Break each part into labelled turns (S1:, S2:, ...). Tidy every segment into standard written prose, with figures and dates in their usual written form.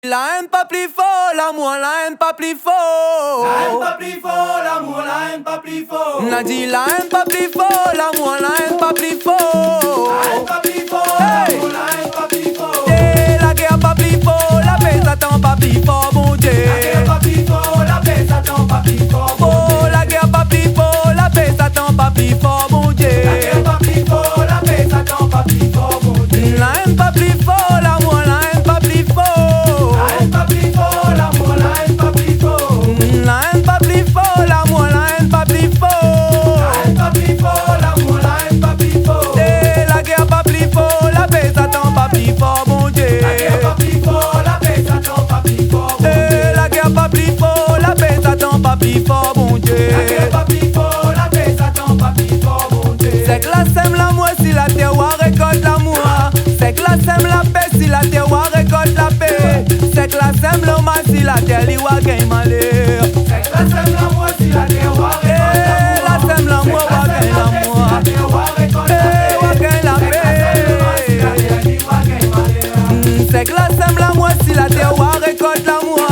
S1: La haine pas plus fort, l'amour, la haine pas plus fort.
S2: La haine pas plus fort, l'amour, la haine pas plus fort.
S1: On a dit la haine pas plus fort, l'amour, la haine pas plus fort.
S2: La haine pas plus fort, l'amour, la haine pas plus fort.
S1: La guerre pas plus fort, la paix s'attend pas plus fort, mon Dieu.
S2: La guerre pas plus fort, la paix s'attend pas plus fort, mon Dieu.
S1: Oh, la guerre pas plus fort, la paix s'attend pas plus fort, mon Dieu.
S2: La guerre pas plus fort, la paix s'attend pas plus fort, mon Dieu.
S1: La haine pas plus fort, l'amour, la haine pas plus fort.
S2: La haine pas plus fort, l'amour, la haine pas plus fort.
S1: La haine pas plus fort, l'amour, la haine pas plus fort.
S2: La haine pas plus fort, l'amour, la haine pas plus fort.
S1: La guerre pas plus fort, la paix s'attend pas plus fort, mon Dieu.
S2: La guerre pas plus fort, la paix s'attend pas plus fort, mon Dieu.
S1: La guerre pas plus fort, la paix s'attend pas plus fort, mon Dieu.
S2: La guerre pas plus fort, la paix s'attend pas plus fort, mon Dieu.
S1: C'est que la sème l'amour si la terroir récolte l'amour. C'est que la sème la paix si la terroir récolte la paix. C'est que la sème le mal si la terre liwa gagne malheur.
S2: C'est que la sème l'amour si la terroir récolte l'amour.
S1: La sème l'amour wa gagne l'amour. Wa gagne la paix. C'est que la sème l'amour si la terroir récolte l'amour.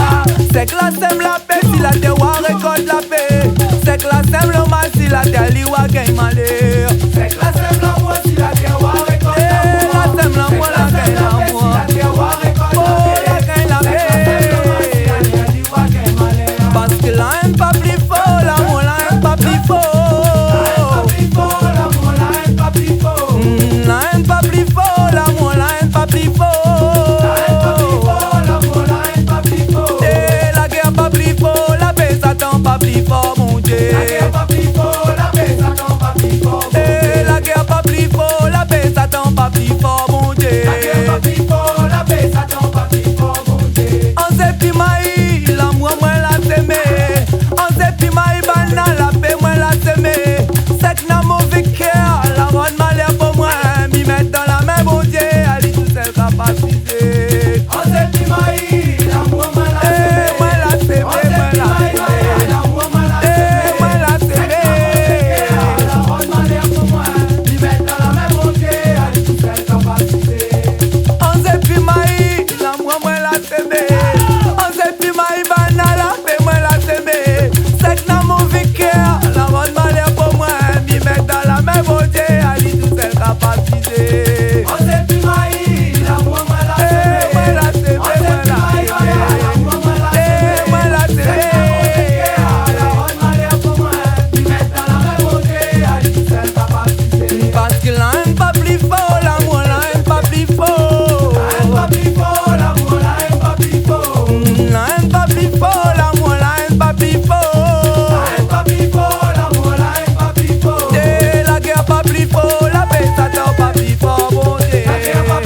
S1: C'est que la sème la paix si la terroir récolte la paix. C'est que la sème le mal si la terre liwa gagne malheur.
S2: C'est que la sème l'amour si la terroir récolte l'amour.
S1: La sème l'amour la gagne l'amour. La gagne la paix. Parce que la haine pas plus fort, l'amour la haine pas plus fort. La haine pas plus fort, l'amour la haine pas plus fort. La guerre pas plus fort, la paix s'attend pas plus fort, mon Dieu. La guerre pas plus fort, la paix s'attend pas plus fort, mon Dieu. On s'est pimaï, l'amour moi la s'aimé. On s'est pimaï, banal, la paix moi la s'aimé. C'est que n'a mauvais cœur, la ronde malheur pour moi. M'y mettre dans la main, mon Dieu, allez tout seul capacité. Moi la s'aimé, moi la s'aimé. Moi la s'aimé. On s'est pimaï, l'amour moi la s'aimé. On s'est pimaï, banal, la paix moi la s'aimé. C'est que n'a mauvais cœur, la ronde malheur pour moi. M'y mettre dans la main, mon Dieu, allez tout seul capacité. Moi la s'aimé, moi la s'aimé. Moi la s'aimé. Parce que la haine pas plus fort, l'amour la haine pas plus fort. La haine pas plus fort, l'amour la haine pas plus fort. La guerre pas plus fort, la paix s'attend pas plus fort, mon Dieu. La guerre pas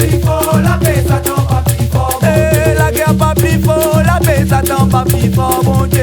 S1: plus fort, la paix s'attend pas plus fort, mon Dieu.